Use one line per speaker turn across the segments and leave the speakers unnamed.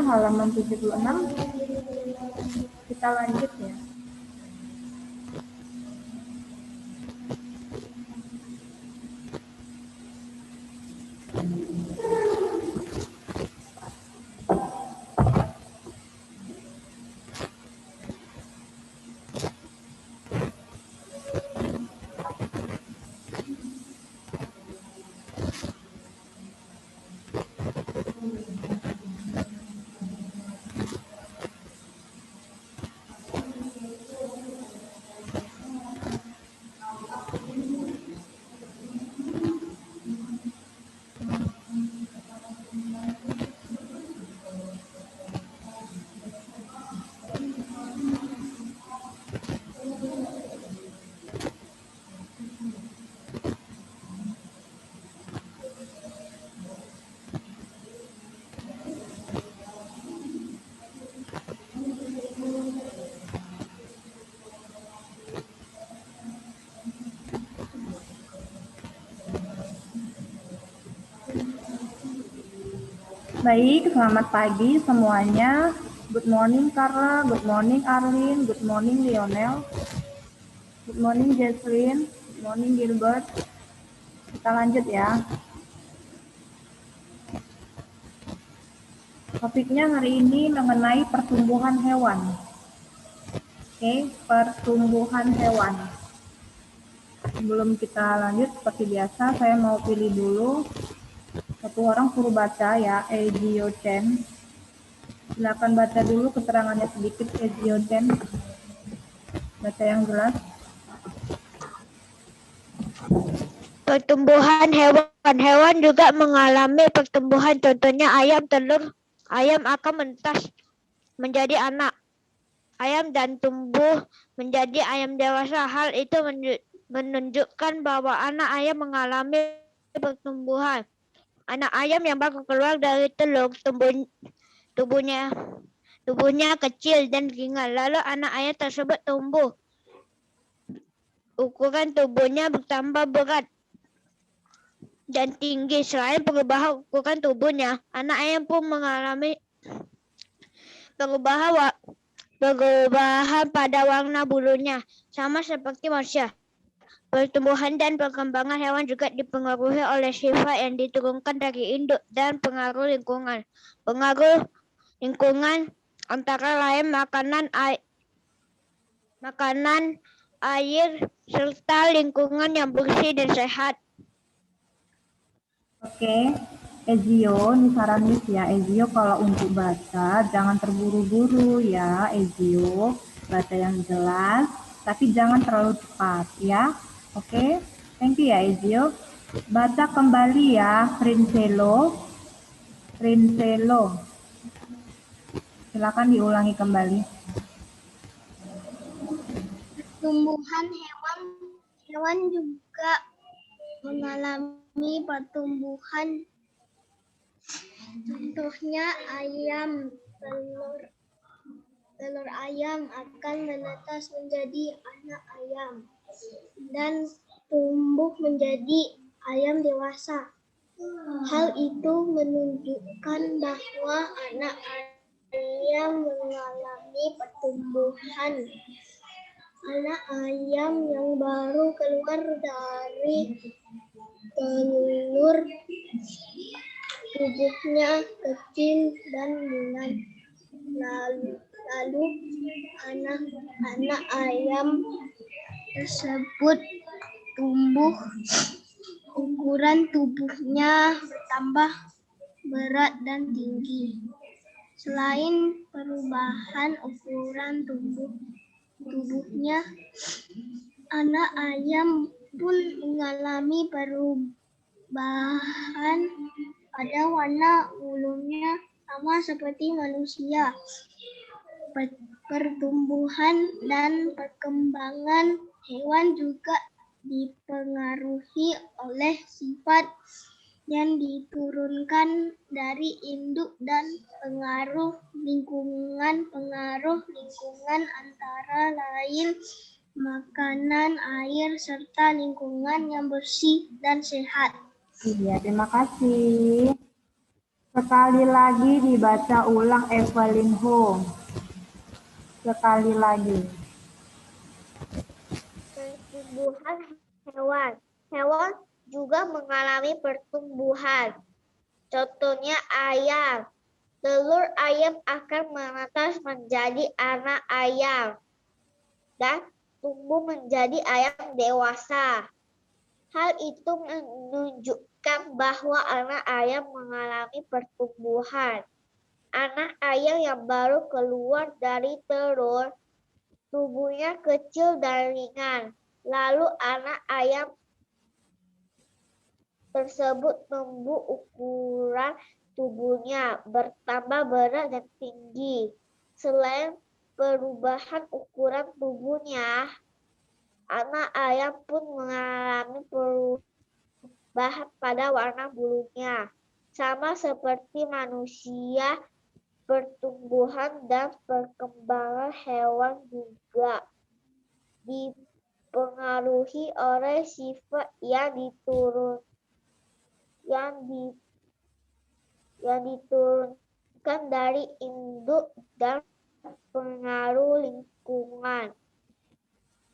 halaman 76. Kita lanjut ya. Baik, selamat pagi semuanya. Good morning Carla, good morning Arlene, good morning Lionel, good morning Jesslyn, good morning Gilbert. Kita lanjut ya. Topiknya hari ini mengenai pertumbuhan hewan. Oke, pertumbuhan hewan. Sebelum kita lanjut, seperti biasa, saya mau pilih dulu satu orang suruh baca ya, Ezio Chen. Silakan baca dulu keterangannya sedikit, Ezio Chen. Baca yang jelas.
Pertumbuhan hewan juga mengalami pertumbuhan. Contohnya ayam, telur. Ayam akan menetas menjadi anak ayam dan tumbuh menjadi ayam dewasa. Hal itu menunjukkan bahwa anak ayam mengalami pertumbuhan. Anak ayam yang baru keluar dari telur tubuhnya kecil dan ringan. Lalu anak ayam tersebut tumbuh. Ukuran tubuhnya bertambah berat dan tinggi. Selain perubahan ukuran tubuhnya, anak ayam pun mengalami perubahan pada warna bulunya, sama seperti manusia. Pertumbuhan dan perkembangan hewan juga dipengaruhi oleh sifat yang diturunkan dari induk dan pengaruh lingkungan. Pengaruh lingkungan antara lain makanan, air, serta lingkungan yang bersih dan sehat.
Oke, Ezio, ini saran Miss ya. Ezio kalau untuk baca jangan terburu-buru ya, Ezio. Baca yang jelas, tapi jangan terlalu cepat ya. Oke, thank you ya Ezio. Baca kembali ya, Prinselo. Silakan diulangi kembali.
Pertumbuhan hewan juga mengalami pertumbuhan. Contohnya ayam, telur ayam akan menetas menjadi anak ayam dan tumbuh menjadi ayam dewasa. Hal itu menunjukkan bahwa anak ayam mengalami pertumbuhan. Anak ayam yang baru keluar dari telur tubuhnya kecil dan ringan. Lalu anak ayam tersebut tumbuh, ukuran tubuhnya bertambah berat dan tinggi. Selain perubahan ukuran tubuhnya, anak ayam pun mengalami perubahan pada warna bulunya, sama seperti manusia. Pertumbuhan dan perkembangan hewan juga dipengaruhi oleh sifat yang diturunkan dari induk dan pengaruh lingkungan antara lain makanan, air, serta lingkungan yang bersih dan sehat.
Iya, terima kasih. Sekali lagi dibaca ulang Evelyn Ho. Sekali lagi.
Pertumbuhan hewan. Hewan juga mengalami pertumbuhan. Contohnya ayam. Telur ayam akan menetas menjadi anak ayam dan tumbuh menjadi ayam dewasa. Hal itu menunjukkan bahwa anak ayam mengalami pertumbuhan. Anak ayam yang baru keluar dari telur, tubuhnya kecil dan ringan. Lalu anak ayam tersebut tumbuh ukuran tubuhnya bertambah berat dan tinggi. Selain perubahan ukuran tubuhnya, anak ayam pun mengalami perubahan pada warna bulunya. Sama seperti manusia, pertumbuhan dan perkembangan hewan juga dipengaruhi oleh sifat yang diturunkan dari induk dan pengaruh lingkungan.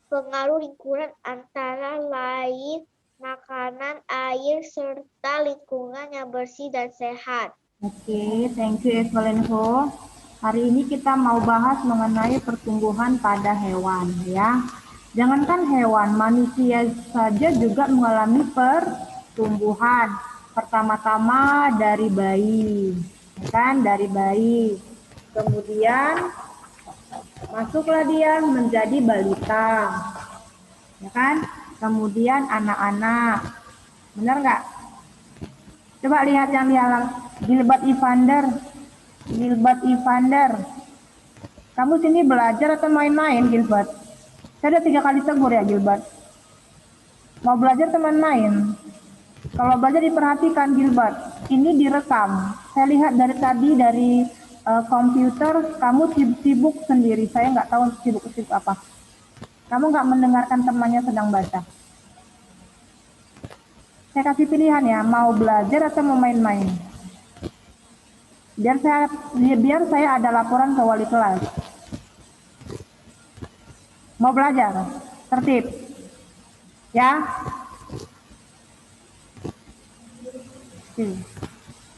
Pengaruh lingkungan antara lain makanan, air, serta lingkungan yang bersih dan sehat.
Oke, thank you Evelyn Ho. Hari ini kita mau bahas mengenai pertumbuhan pada hewan ya. Jangankan hewan, manusia saja juga mengalami pertumbuhan. Pertama-tama dari bayi, kan? Dari bayi. Kemudian masuklah dia menjadi balita, ya kan? Kemudian anak-anak, benar nggak? Coba lihat yang di alam. Gilbert Evander. Gilbert Evander. Kamu sini belajar atau main-main, Gilbert? Saya udah 3 kali tegur ya, Gilbert. Mau belajar atau main-main? Kalau belajar diperhatikan, Gilbert. Ini direkam. Saya lihat dari tadi dari komputer, kamu sibuk sendiri. Saya nggak tahu sibuk apa. Kamu nggak mendengarkan temannya sedang baca. Saya kasih pilihan ya, mau belajar atau mau main-main. Biar saya ada laporan ke wali kelas. Mau belajar, tertib, ya.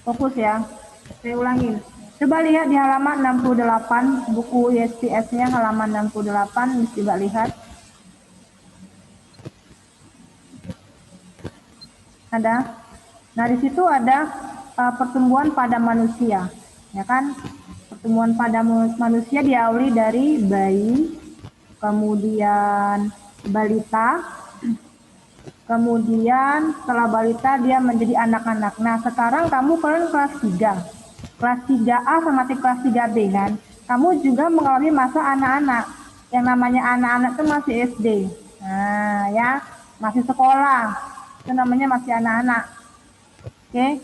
Fokus ya. Saya ulangin. Coba lihat di halaman 68, buku ISPS-nya halaman 68, coba lihat. Ada. Nah, di situ ada pertumbuhan pada manusia, ya kan? Pertumbuhan pada manusia diawali dari bayi, kemudian balita, kemudian setelah balita dia menjadi anak-anak. Nah, sekarang kamu kelas 3. Kelas 3A sama kelas 3B kan? Kamu juga mengalami masa anak-anak. Yang namanya anak-anak itu masih SD. Nah, ya, masih sekolah. Itu namanya masih anak-anak. Oke.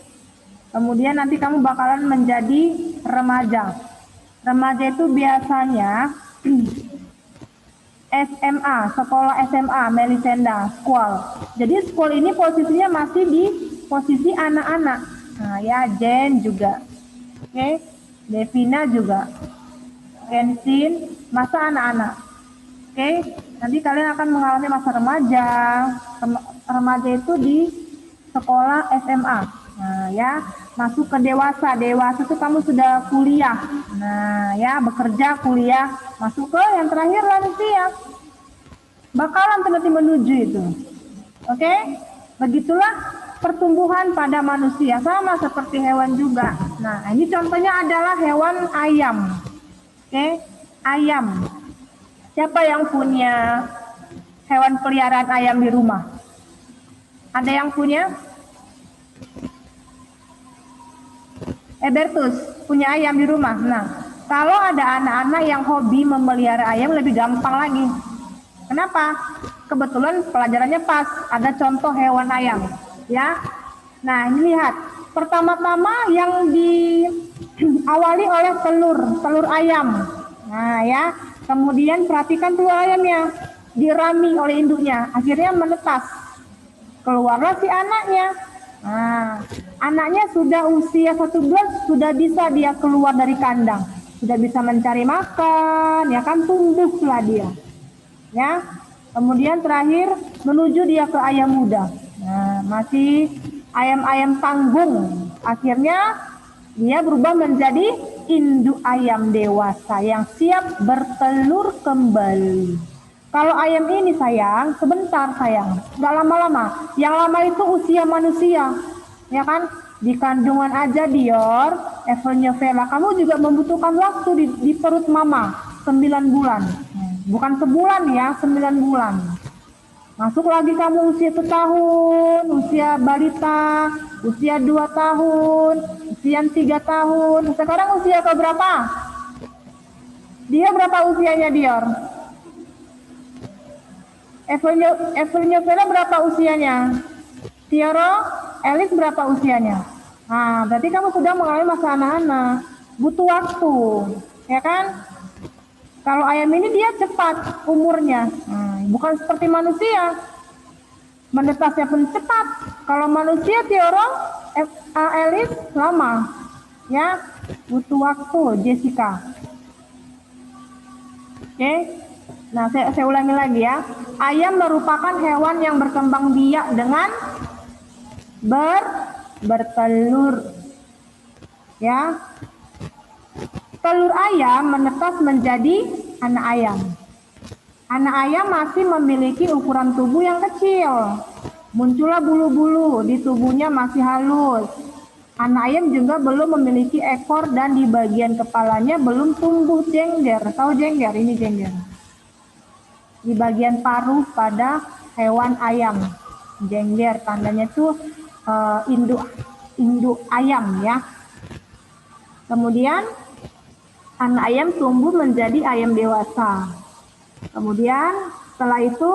Kemudian nanti kamu bakalan menjadi remaja. Remaja itu biasanya SMA, sekolah SMA, Melisenda, school. Jadi school ini posisinya masih di posisi anak-anak. Nah, ya, Jen juga. Oke. Devina juga. Kensin, masa anak-anak. Oke. Nanti kalian akan mengalami masa remaja. Remaja itu di sekolah SMA. Nah, ya, masuk ke dewasa. Dewasa itu kamu sudah kuliah. Nah, ya, bekerja, kuliah, masuk ke yang terakhir lansia. Bakalan nanti menuju itu. Oke? Begitulah pertumbuhan pada manusia, sama seperti hewan juga. Nah, ini contohnya adalah hewan ayam. Oke? Ayam. Siapa yang punya hewan peliharaan ayam di rumah? Ada yang punya? Bertus, punya ayam di rumah. Nah, kalau ada anak-anak yang hobi memelihara ayam lebih gampang lagi. Kenapa? Kebetulan pelajarannya pas, ada contoh hewan ayam, ya. Nah, ini lihat. Pertama-tama yang diawali oleh telur ayam. Nah, ya. Kemudian perhatikan telur ayamnya, dirami oleh induknya, akhirnya menetas. Keluarlah si anaknya. Nah, Anaknya sudah usia 1 bulan, sudah bisa dia keluar dari kandang, sudah bisa mencari makan, ya kan, tumbuhlah dia. Ya, kemudian terakhir menuju dia ke ayam muda. Nah, masih ayam-ayam tanggung. Akhirnya dia berubah menjadi induk ayam dewasa yang siap bertelur kembali. Kalau ayam ini sayang, sebentar sayang, nggak lama-lama. Yang lama itu usia manusia, ya kan? Di kandungan aja Dior, Evelyn Vela, kamu juga membutuhkan waktu di perut mama 9 bulan. Bukan sebulan ya, 9 bulan. Masuk lagi kamu usia 1 tahun, usia balita, usia 2 tahun, usia 3 tahun. Sekarang usia ke berapa? Dia berapa usianya Dior? Evelyn Vela berapa usianya? Tioro, Elis berapa usianya? Nah, berarti kamu sudah mengalami masa anak-anak. Butuh waktu, ya kan? Kalau ayam ini dia cepat umurnya, bukan seperti manusia. Menetasnya pun cepat. Kalau manusia Tioro, Elis lama, ya, butuh waktu. Jessica, oke? Nah, saya ulangi lagi ya. Ayam merupakan hewan yang berkembang biak dengan bertelur, ya. Telur ayam menetas menjadi anak ayam. Anak ayam masih memiliki ukuran tubuh yang kecil. Muncullah bulu-bulu di tubuhnya masih halus. Anak ayam juga belum memiliki ekor dan di bagian kepalanya belum tumbuh jengger. Tahu jengger? Ini jengger. Di bagian paruh pada hewan ayam. Jengger tandanya tuh induk ayam ya. Kemudian anak ayam tumbuh menjadi ayam dewasa. Kemudian setelah itu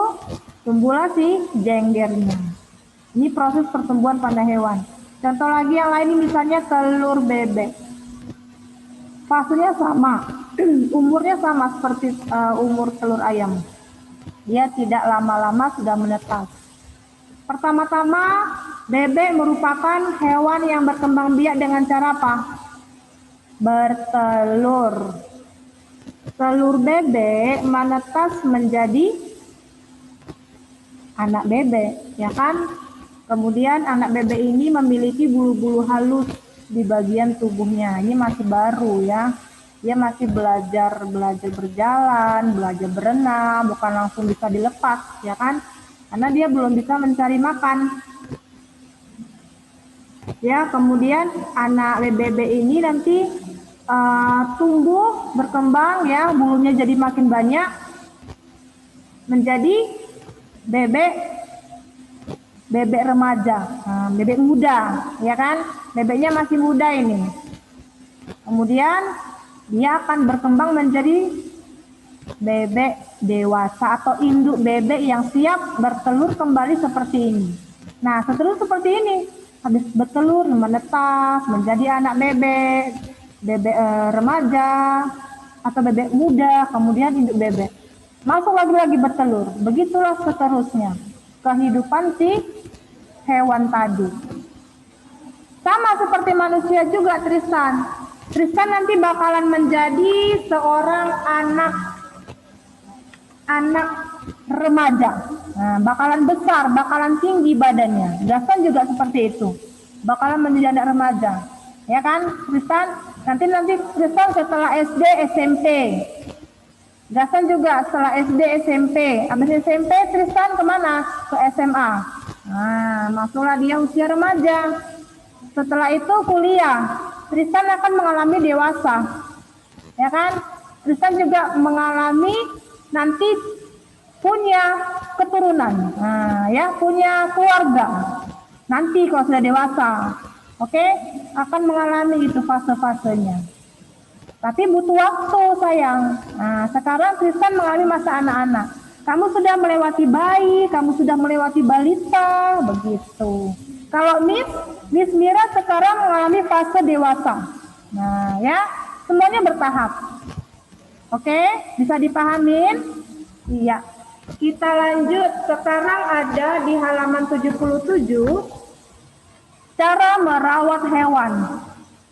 tumbuhlah si jenggernya. Ini proses pertumbuhan pada hewan. Contoh lagi yang lain misalnya telur bebek. Fasenya sama, umurnya sama seperti umur telur ayam. Dia tidak lama-lama sudah menetas. Pertama-tama, bebek merupakan hewan yang berkembang biak dengan cara apa? Bertelur. Telur bebek menetas menjadi anak bebek, ya kan? Kemudian anak bebek ini memiliki bulu-bulu halus di bagian tubuhnya. Ini masih baru ya. Dia masih belajar berjalan, belajar berenang, bukan langsung bisa dilepas, ya kan? Karena dia belum bisa mencari makan. Ya, kemudian anak bebek ini nanti tumbuh, berkembang ya, bulunya jadi makin banyak, menjadi bebek remaja, bebek muda, ya kan? Bebeknya masih muda ini. Kemudian dia akan berkembang menjadi bebek dewasa atau induk bebek yang siap bertelur kembali seperti ini. Nah, setelur seperti ini, habis bertelur menetas menjadi anak bebek remaja atau bebek muda, kemudian induk bebek. Masuk lagi bertelur. Begitulah seterusnya kehidupan si hewan tadi. Sama seperti manusia juga Tristan. Tristan nanti bakalan menjadi seorang anak remaja. Nah, bakalan besar, bakalan tinggi badannya. Gaston juga seperti itu. Bakalan menjadi anak remaja. Ya kan, Tristan? Nanti Tristan setelah SD, SMP. Gaston juga setelah SD, SMP. Habis SMP, Tristan kemana? Ke SMA. Nah, masuklah dia usia remaja. Setelah itu kuliah. Tristan akan mengalami dewasa, ya kan? Tristan juga mengalami nanti punya keturunan, ya, punya keluarga. Nanti kalau sudah dewasa, oke, akan mengalami itu fase-fasenya. Tapi butuh waktu sayang. Nah, sekarang Tristan mengalami masa anak-anak. Kamu sudah melewati bayi, kamu sudah melewati balita, begitu. Kalau Miss Mira sekarang mengalami fase dewasa. Nah, ya, semuanya bertahap. Oke, bisa dipahamin? Iya. Kita lanjut. Sekarang ada di halaman 77. Cara merawat hewan.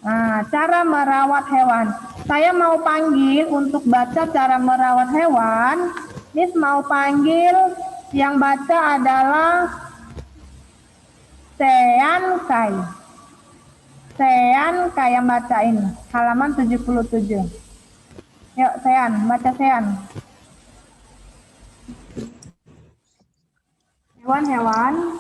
Nah, cara merawat hewan. Saya mau panggil untuk baca cara merawat hewan. Miss mau panggil yang baca adalah Sean Kai. Sean Kai yang bacain. Halaman 77. Yuk, Sean, baca Sean. Hewan-hewan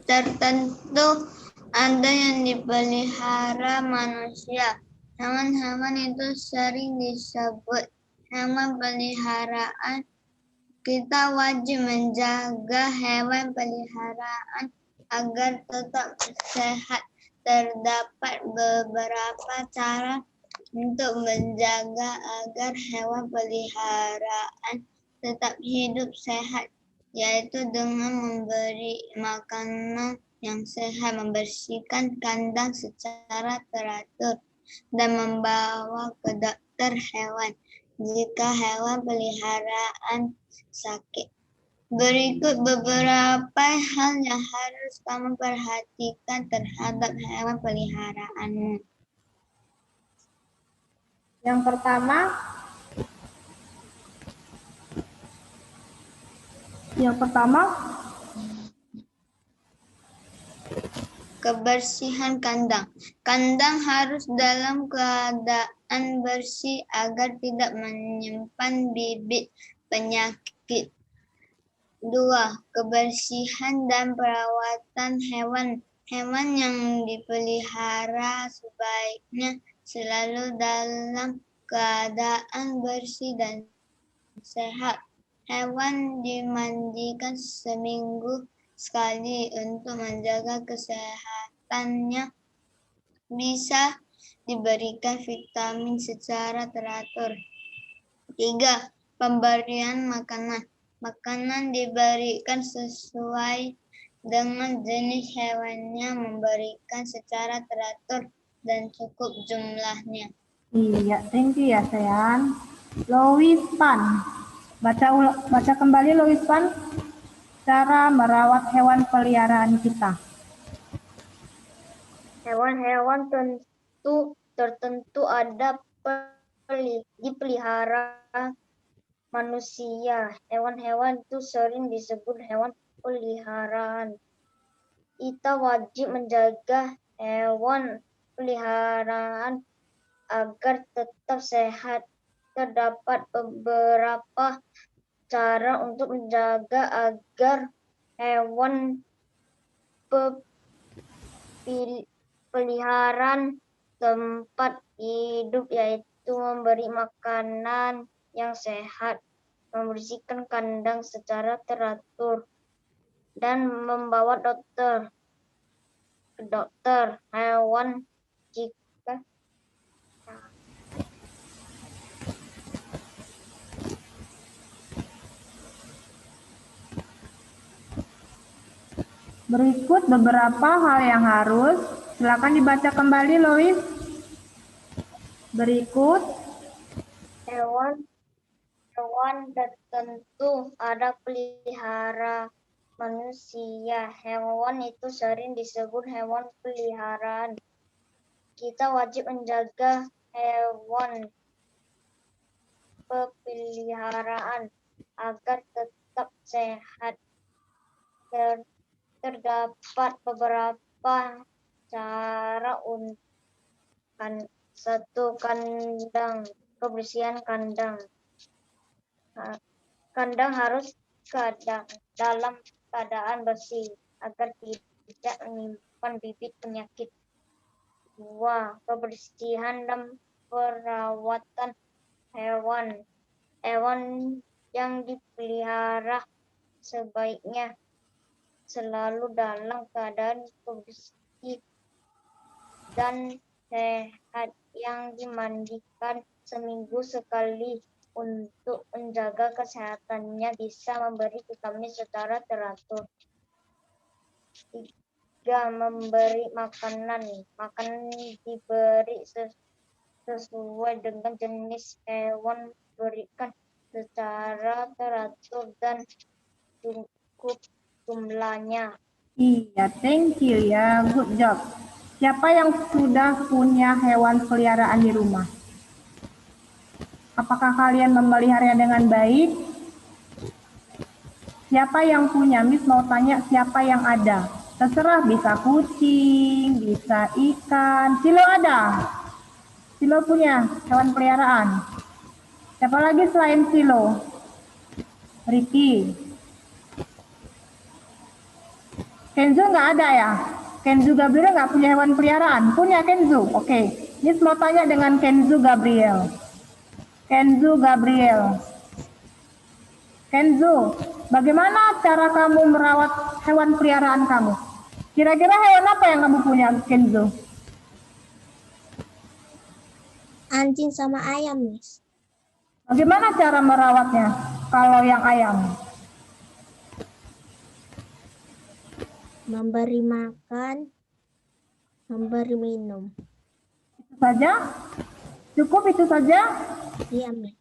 tertentu ada yang dipelihara manusia. Hewan-hewan itu sering disebut hewan peliharaan. Kita wajib menjaga hewan peliharaan agar tetap sehat. Terdapat beberapa cara untuk menjaga agar hewan peliharaan tetap hidup sehat, yaitu dengan memberi makanan yang sehat, membersihkan kandang secara teratur, dan membawa ke dokter hewan jika hewan peliharaan sakit. Berikut beberapa hal yang harus kamu perhatikan terhadap hewan peliharaanmu.
yang pertama
Kebersihan kandang. Kandang harus dalam keadaan bersih agar tidak menyimpan bibit penyakit. 2. Kebersihan dan perawatan hewan. Hewan yang dipelihara sebaiknya selalu dalam keadaan bersih dan sehat. Hewan dimandikan seminggu sekali untuk menjaga kesehatannya. Bisa diberikan vitamin secara teratur. 3. Pemberian makanan. Makanan diberikan sesuai dengan jenis hewannya, memberikan secara teratur dan cukup jumlahnya.
Iya, thank you ya, Sean. Lois Pan. Baca kembali Lois Pan. Cara merawat hewan peliharaan kita.
Hewan-hewan tertentu ada dipelihara manusia. Hewan-hewan itu sering disebut hewan peliharaan. Kita wajib menjaga hewan peliharaan agar tetap sehat. Terdapat beberapa cara untuk menjaga agar hewan peliharaan tempat hidup, yaitu memberi makanan yang sehat, membersihkan kandang secara teratur, dan membawa ke dokter hewan jika
Berikut beberapa hal yang harus. Silakan dibaca kembali Lois. Berikut
hewan tertentu ada pelihara manusia. Hewan itu sering disebut hewan peliharaan. Kita wajib menjaga hewan peliharaan agar tetap sehat. Terdapat beberapa cara untuk kebersihan kandang. Kandang harus dalam keadaan bersih agar tidak menyimpan bibit penyakit. 2. Kebersihan dan perawatan hewan. Hewan yang dipelihara sebaiknya selalu dalam keadaan bersih dan sehat, yang dimandikan seminggu sekali untuk menjaga kesehatannya, bisa memberi vitamin secara teratur. 3. Memberi makanan. Makanan diberi sesuai dengan jenis hewan, berikan secara teratur dan cukup jumlahnya.
Iya, thank you ya, good job. Siapa yang sudah punya hewan peliharaan di rumah? Apakah kalian memeliharanya dengan baik? Siapa yang punya? Miss mau tanya siapa yang ada. Terserah, bisa kucing, bisa ikan. Silo ada? Silo punya hewan peliharaan. Siapa lagi selain Silo? Ricky. Kenzo nggak ada ya? Kenzo Gabriel nggak punya hewan peliharaan? Punya Kenzo? Oke. Miss mau tanya dengan Kenzo Gabriel. Kenzo Gabriel. Kenzo, bagaimana cara kamu merawat hewan peliharaan kamu? Kira-kira hewan apa yang kamu punya, Kenzo?
Anjing sama ayam, Miss.
Bagaimana cara merawatnya kalau yang ayam?
Memberi makan, memberi minum.
Itu saja? Cukup itu saja?
Iya, Miss.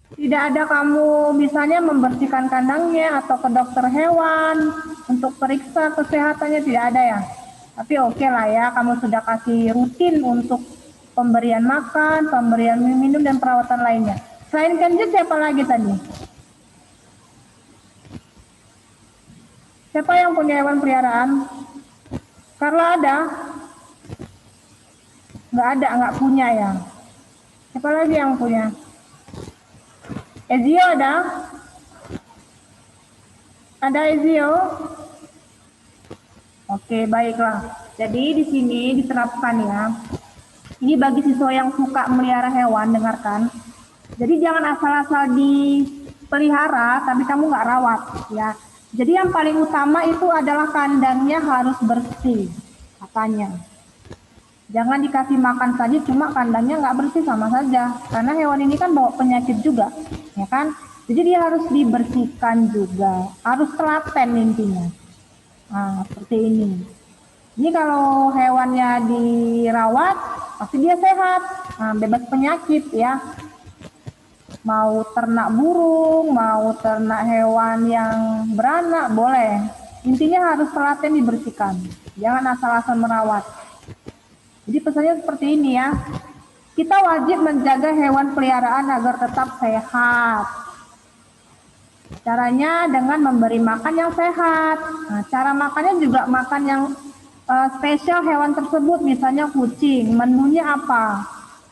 Tidak ada kamu misalnya membersihkan kandangnya atau ke dokter hewan untuk periksa kesehatannya, tidak ada ya? Tapi oke lah ya, kamu sudah kasih rutin untuk pemberian makan, pemberian minum, dan perawatan lainnya. Selain Kenji, siapa lagi tadi? Siapa yang punya hewan peliharaan? Carla ada? Nggak ada, nggak punya ya. Siapa lagi yang punya? Ezio ada? Ada Ezio? Oke, baiklah. Jadi di sini diterapkan ya. Ini bagi siswa yang suka melihara hewan, dengarkan. Jadi jangan asal-asal dipelihara, tapi kamu nggak rawat ya. Jadi yang paling utama itu adalah kandangnya harus bersih, katanya. Jangan dikasih makan saja, cuma kandangnya nggak bersih sama saja. Karena hewan ini kan bawa penyakit juga, ya kan? Jadi dia harus dibersihkan juga, harus telaten intinya. Nah, seperti ini. Ini kalau hewannya dirawat, pasti dia sehat, nah, bebas penyakit ya. Mau ternak burung, mau ternak hewan yang beranak, boleh. Intinya harus telaten dibersihkan. Jangan asal-asal merawat. Jadi pesannya seperti ini ya. Kita wajib menjaga hewan peliharaan agar tetap sehat. Caranya dengan memberi makan yang sehat. Nah, cara makannya juga makan yang spesial hewan tersebut, misalnya kucing. Menunya apa?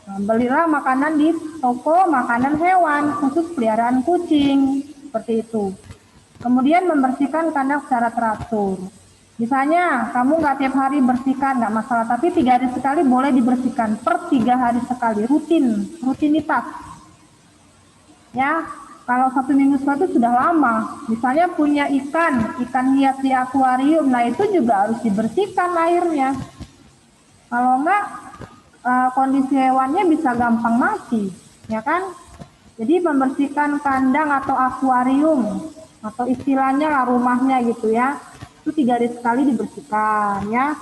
Nah, belilah makanan di toko makanan hewan khusus peliharaan kucing, seperti itu. Kemudian membersihkan kandang secara teratur. Misalnya kamu nggak tiap hari bersihkan, nggak masalah, tapi 3 hari sekali boleh dibersihkan, per 3 hari sekali, rutinitas. Ya, kalau 1 minggu sekali itu sudah lama. Misalnya punya ikan hias di akuarium, nah itu juga harus dibersihkan airnya. Kalau enggak, kondisi hewannya bisa gampang mati, ya kan? Jadi membersihkan kandang atau akuarium, atau istilahnya lah rumahnya gitu ya, itu 3 hari sekali dibersihkan ya.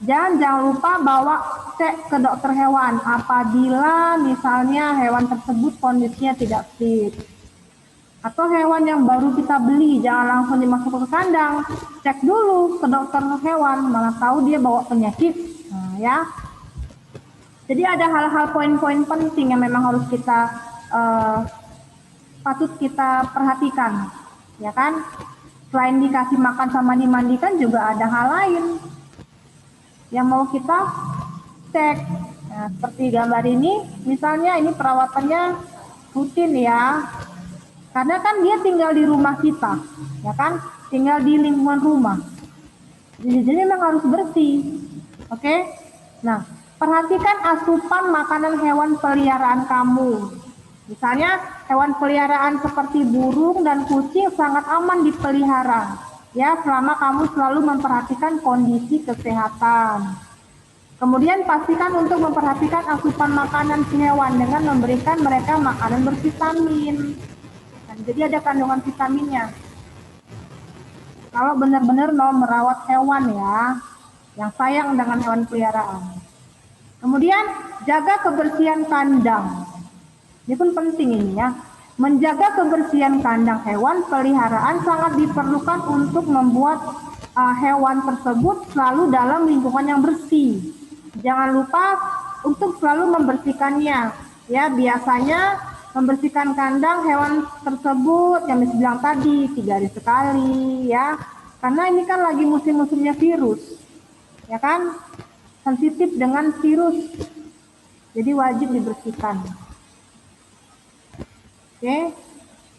Jangan lupa bawa cek ke dokter hewan apabila misalnya hewan tersebut kondisinya tidak fit. Atau hewan yang baru kita beli, jangan langsung dimasukkan ke kandang, cek dulu ke dokter hewan, mana tahu dia bawa penyakit. Nah, ya. Jadi ada hal-hal poin-poin penting yang memang harus kita patut kita perhatikan, ya kan? Selain dikasih makan sama dimandikan, juga ada hal lain yang mau kita cek. Nah, seperti gambar ini, misalnya ini perawatannya rutin ya, karena kan dia tinggal di rumah kita, ya kan? Tinggal di lingkungan rumah. Jadi memang harus bersih, oke? Nah, perhatikan asupan makanan hewan peliharaan kamu. Misalnya hewan peliharaan seperti burung dan kucing sangat aman dipelihara, ya, selama kamu selalu memperhatikan kondisi kesehatan. Kemudian pastikan untuk memperhatikan asupan makanan si hewan dengan memberikan mereka makanan bervitamin. Dan jadi ada kandungan vitaminnya. Kalau benar-benar mau merawat hewan ya, yang sayang dengan hewan peliharaan. Kemudian jaga kebersihan kandang. Ini pun penting ini ya. Menjaga kebersihan kandang hewan peliharaan sangat diperlukan untuk membuat hewan tersebut selalu dalam lingkungan yang bersih. Jangan lupa untuk selalu membersihkannya. Ya, biasanya membersihkan kandang hewan tersebut yang Miss bilang tadi 3 hari sekali ya. Karena ini kan lagi musim-musimnya virus. Ya kan? Sensitif dengan virus. Jadi wajib dibersihkan. Oke.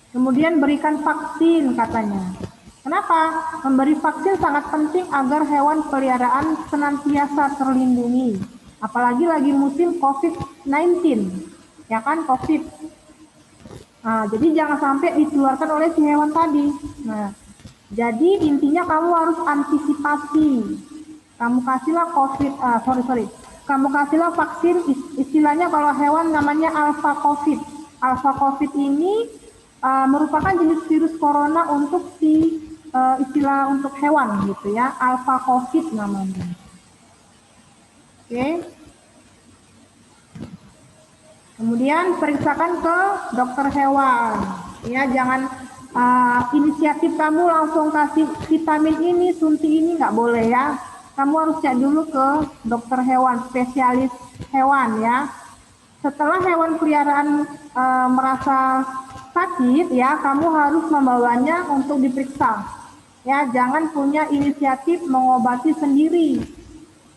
Kemudian berikan vaksin katanya. Kenapa? Memberi vaksin sangat penting agar hewan peliharaan senantiasa terlindungi. Apalagi lagi musim COVID-19, ya kan, COVID. Nah, jadi jangan sampai ditularkan oleh si hewan tadi. Nah, jadi intinya kamu harus antisipasi. Kamu kasihlah Kamu kasihlah vaksin, istilahnya kalau hewan namanya alpha COVID. Alpha COVID ini merupakan jenis virus corona untuk istilah untuk hewan gitu ya, alpha COVID namanya. Oke. Kemudian periksakan ke dokter hewan. Ya, jangan inisiatif kamu langsung kasih vitamin ini, suntik ini, nggak boleh ya. Kamu harus cek dulu ke dokter hewan, spesialis hewan ya. Setelah hewan peliharaan merasa sakit ya, kamu harus membawanya untuk diperiksa. Ya, jangan punya inisiatif mengobati sendiri.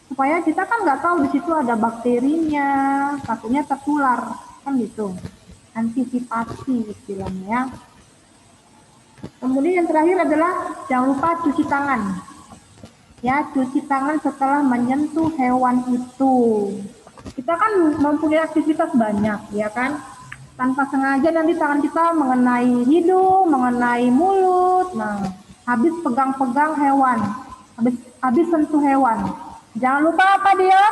Supaya kita kan nggak tahu di situ ada bakterinya, takutnya tertular, kan gitu. Antisipasi istilahnya ya. Kemudian yang terakhir adalah jangan lupa cuci tangan. Ya, cuci tangan setelah menyentuh hewan itu. Kita kan mempunyai aktivitas banyak, ya kan? Tanpa sengaja nanti tangan kita mengenai hidung, mengenai mulut. Nah, habis pegang-pegang hewan, habis sentuh hewan. Jangan lupa apa dia?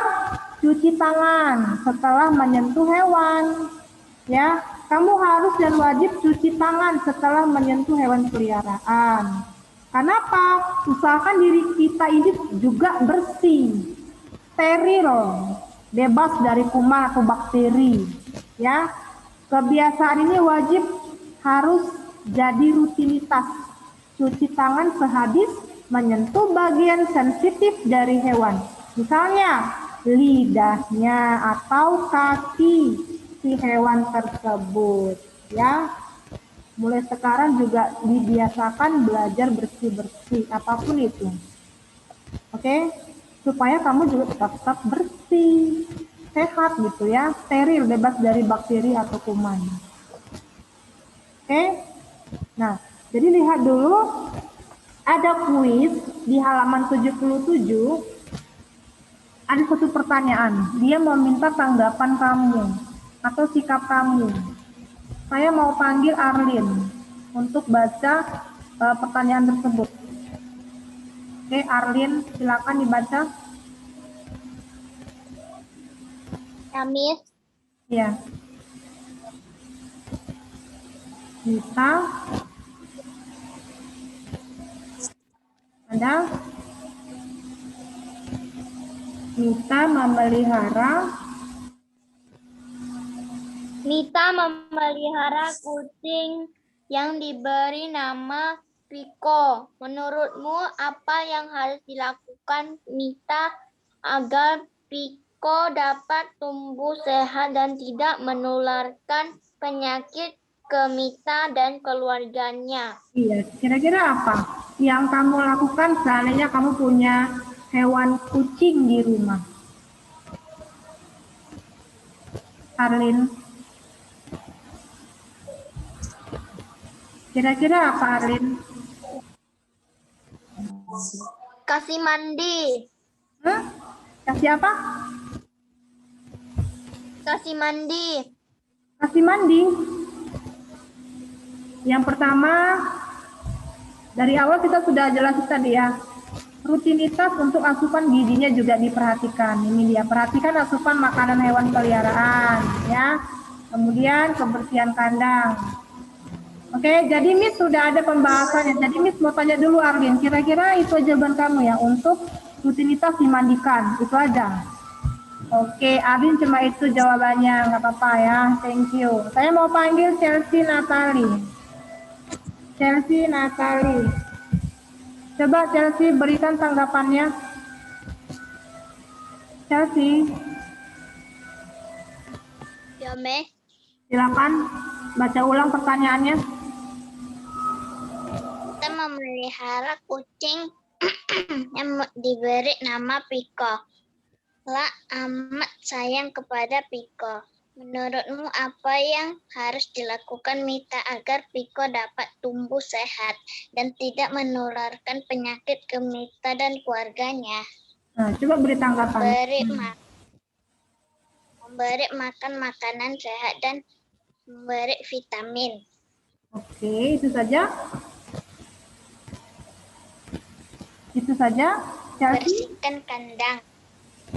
Cuci tangan setelah menyentuh hewan. Ya, kamu harus dan wajib cuci tangan setelah menyentuh hewan peliharaan. Kenapa? Usahakan diri kita ini juga bersih, steril, bebas dari kuman atau bakteri. Ya, kebiasaan ini wajib harus jadi rutinitas. Cuci tangan sehabis menyentuh bagian sensitif dari hewan. Misalnya lidahnya atau kaki si hewan tersebut. Ya, mulai sekarang juga dibiasakan belajar bersih-bersih apapun itu. Oke, supaya kamu juga tetap bersih, sehat gitu ya, steril, bebas dari bakteri atau kuman. Oke, nah jadi lihat dulu. Ada kuis di halaman 77, ada satu pertanyaan. Dia meminta tanggapan kamu atau sikap kamu. Saya mau panggil Arlin untuk baca pertanyaan tersebut. Oke, Arlin, silakan dibaca.
Ya, Miss.
Ya. Kita ada Mita
memelihara kucing yang diberi nama Piko. Menurutmu apa yang harus dilakukan Mita agar Piko dapat tumbuh sehat dan tidak menularkan penyakit ke Mita dan keluarganya?
Iya, kira-kira apa yang kamu lakukan seandainya kamu punya hewan kucing di rumah? Arlin, kira-kira apa Arlin?
Kasih mandi.
Kasih apa?
Kasih mandi.
Kasih mandi. Yang pertama, dari awal kita sudah jelas tadi ya, rutinitas untuk asupan gizinya juga diperhatikan. Ini dia, perhatikan asupan makanan hewan peliharaan ya. Kemudian kebersihan kandang. Oke, jadi Miss sudah ada pembahasannya. Jadi Miss mau tanya dulu Arlin, kira-kira itu jawaban kamu ya untuk rutinitas dimandikan, itu aja. Oke, Arlin cuma itu jawabannya, nggak apa-apa ya. Thank you. Saya mau panggil Chelsea Natali. Coba Chelsea berikan tanggapannya. Chelsea,
Ya, Me.
silakan baca ulang pertanyaannya.
Kita memelihara kucing yang diberi nama Piko. La amat sayang kepada Piko. Menurutmu apa yang harus dilakukan Mita agar Piko dapat tumbuh sehat dan tidak menularkan penyakit ke Mita dan keluarganya?
Nah, coba beri tanggapan.
Memberi makan makanan sehat dan memberi vitamin.
Oke, itu saja. Itu saja, Chelsea.
Bersihkan kandang.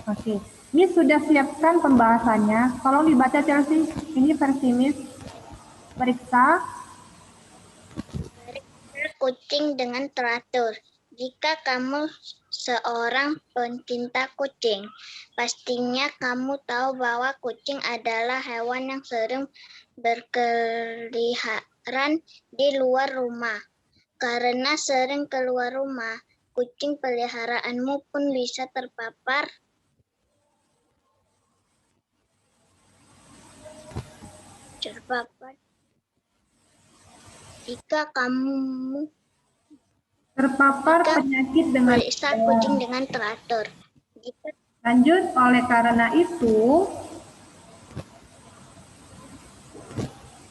Oke, Miss sudah siapkan pembahasannya. Tolong dibaca Chelsea. Ini versi Miss. Periksa.
Periksa kucing dengan teratur. Jika kamu seorang pencinta kucing, pastinya kamu tahu bahwa kucing adalah hewan yang sering berkeliaran di luar rumah. Karena sering keluar rumah, kucing peliharaanmu pun bisa terpapar jika kamu
Terpapar penyakit dengan
periksa kucing dengan teratur.
lanjut, oleh karena itu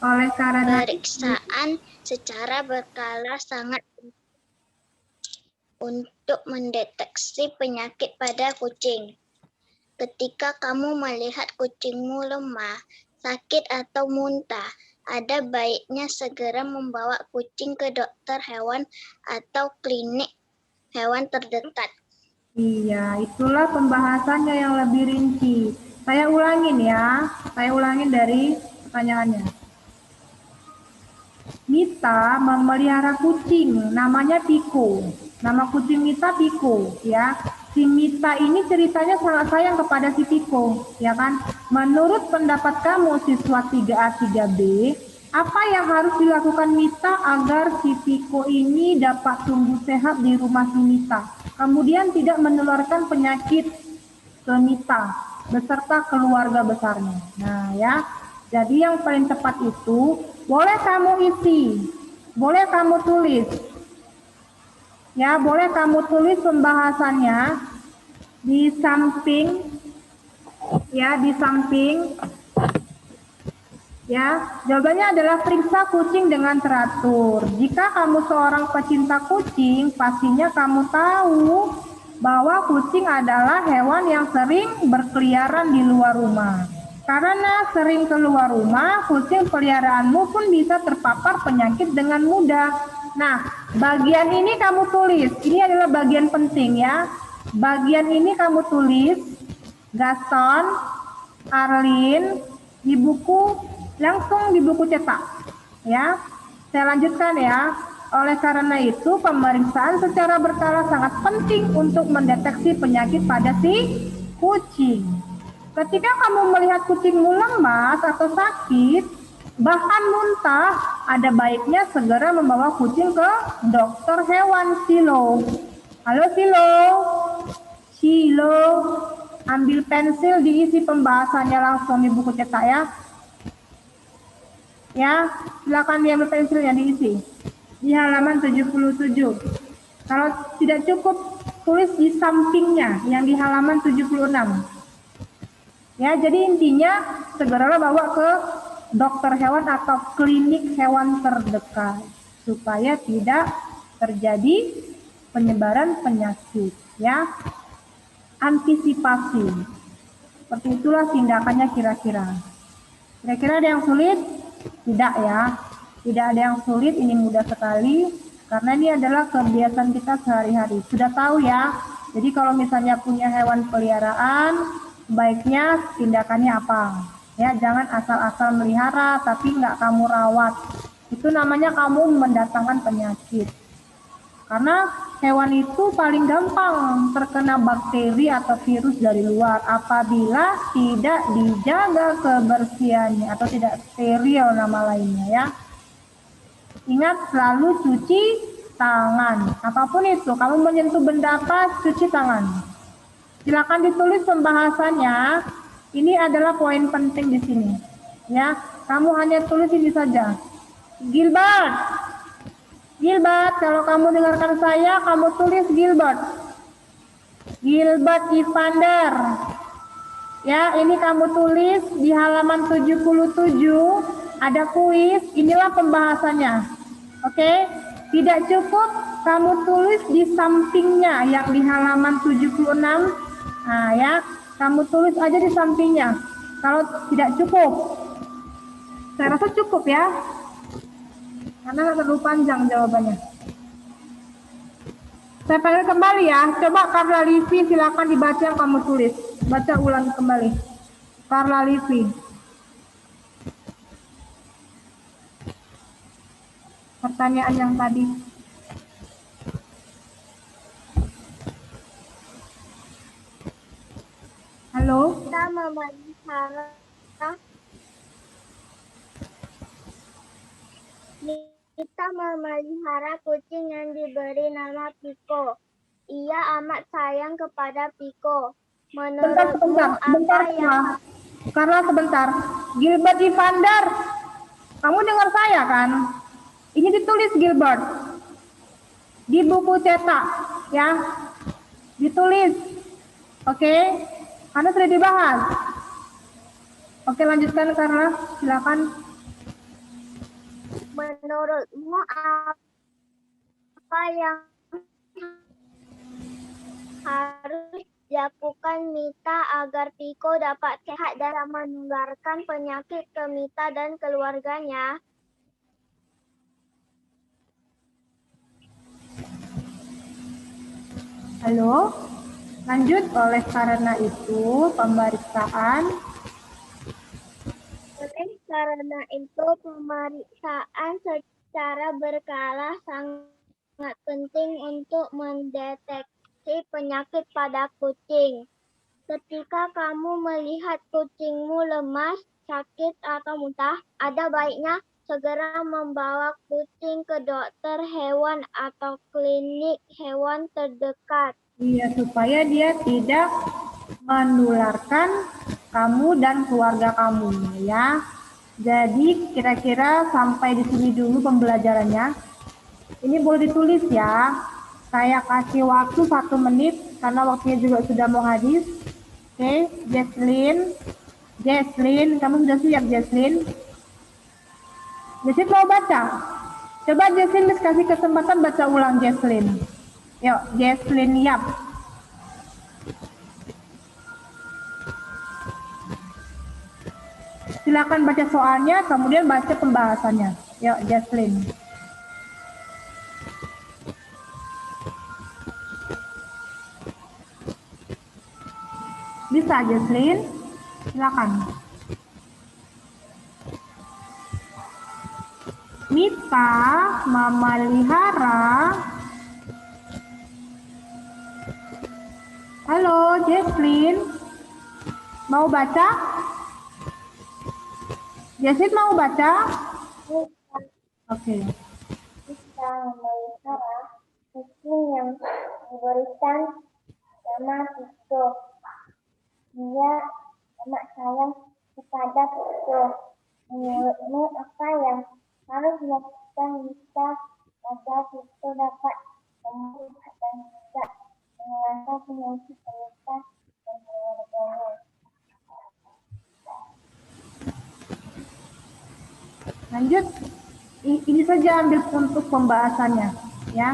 Pemeriksaan secara berkala sangat penting untuk mendeteksi penyakit pada kucing. Ketika kamu melihat kucingmu lemah, sakit atau muntah, ada baiknya segera membawa kucing ke dokter hewan atau klinik hewan terdekat.
iya, itulah pembahasannya yang lebih rinci. Saya ulangin ya, dari pertanyaannya. Mita memelihara kucing, namanya Piko. Nama kucing Mita Piko, ya. Si Mita ini ceritanya sangat sayang kepada si Piko, ya kan? Menurut pendapat kamu siswa 3A 3B, apa yang harus dilakukan Mita agar si Piko ini dapat tumbuh sehat di rumah si Mita, kemudian tidak menularkan penyakit ke Mita beserta keluarga besarnya. Nah, ya. Jadi yang paling tepat itu boleh kamu isi, boleh kamu tulis. Ya, boleh kamu tulis pembahasannya di samping ya, jawabannya adalah periksa kucing dengan teratur. Jika kamu seorang pecinta kucing, pastinya kamu tahu bahwa kucing adalah hewan yang sering berkeliaran di luar rumah. Karena sering keluar rumah, kucing peliharaanmu pun bisa terpapar penyakit dengan mudah. Nah, bagian ini kamu tulis. Ini adalah bagian penting ya. Bagian ini kamu tulis, Gaston, Arlin, di buku, langsung di buku cetak. Ya, saya lanjutkan ya. Oleh karena itu, pemeriksaan secara berkala sangat penting untuk mendeteksi penyakit pada si kucing. Ketika kamu melihat kucingmu lemas atau sakit, bahkan muntah, ada baiknya segera membawa kucing ke dokter hewan Silo. Halo Silo, ambil pensil diisi pembahasannya langsung di buku cetak ya. Ya, silakan diambil pensilnya diisi di halaman 77. Kalau tidak cukup, tulis di sampingnya yang di halaman 76. Ya, jadi intinya segeralah bawa ke dokter hewan atau klinik hewan terdekat supaya tidak terjadi penyebaran penyakit, ya. Antisipasi. Seperti itulah tindakannya kira-kira. Kira-kira ada yang sulit? Tidak ya. Tidak ada yang sulit, ini mudah sekali karena ini adalah kebiasaan kita sehari-hari. Sudah tahu ya. Jadi kalau misalnya punya hewan peliharaan, baiknya tindakannya apa? Ya, jangan asal-asal melihara tapi nggak kamu rawat. Itu namanya kamu mendatangkan penyakit. Karena hewan itu paling gampang terkena bakteri atau virus dari luar apabila tidak dijaga kebersihannya atau tidak steril nama lainnya ya. Ingat selalu cuci tangan. Apapun itu, kamu menyentuh benda apa, cuci tangan. Silakan ditulis pembahasannya. Ini adalah poin penting di sini. Ya, kamu hanya tulis ini saja. Gilbert, Gilbert, kalau kamu dengarkan saya, kamu tulis Gilbert. Gilbert Evander. Ya, ini kamu tulis di halaman 77, ada kuis, inilah pembahasannya. Oke, tidak cukup kamu tulis di sampingnya yang di halaman 76. Nah, ya, kamu tulis aja di sampingnya. Kalau tidak cukup, saya rasa cukup ya. Karena nggak terlalu panjang jawabannya. Saya panggil kembali ya. Coba Carla Livi, silakan dibaca yang kamu tulis. Baca ulang kembali. Carla Livi. Pertanyaan yang tadi. Halo?
Kita memelihara kucing yang diberi nama Piko. Ia amat sayang kepada Piko. Menurutmu apa yang
Karena sebentar. Gilbert Evander, kamu dengar saya kan? Ini ditulis Gilbert di buku cetak, ya. Ditulis, oke? Karena sudah dibahas. Oke, lanjutkan Carla, silakan.
menurutmu apa yang harus dilakukan Mita agar Piko dapat sehat dan menularkan penyakit ke Mita dan keluarganya?
Halo, lanjut. Oleh karena itu pemeriksaan secara berkala sangat penting untuk mendeteksi penyakit pada kucing. Ketika kamu melihat kucingmu lemas, sakit atau muntah, ada baiknya segera membawa kucing ke dokter hewan atau klinik hewan terdekat. Iya, supaya dia tidak menularkan kamu dan keluarga kamu, ya. Jadi kira-kira sampai di sini dulu pembelajarannya. Ini boleh ditulis ya. Saya kasih waktu 1 menit karena waktunya juga sudah mau habis. Oke, Jesslyn, kamu sudah siap, Jesslyn? Jesslyn mau baca? Coba Jesslyn kasih kesempatan baca ulang, Jesslyn. Yuk, Jesslyn, yap. Silakan baca soalnya, kemudian baca pembahasannya. Yuk, Jesslyn. Bisa, Jesslyn? Silakan. Mita memelihara. Halo, Jesslyn. Mau baca? Jesslyn mau baca? Oke.
Kita memelihara kucing yang diberikan nama Piko. Dia amat sayang kepada Piko. Menurutmu apa yang harus dilakukan Mita agar Piko dapat sembuh dan tidak menularkan penyakit ke Mita dan keluarganya?
Lanjut. Ini saja ambil untuk pembahasannya, ya.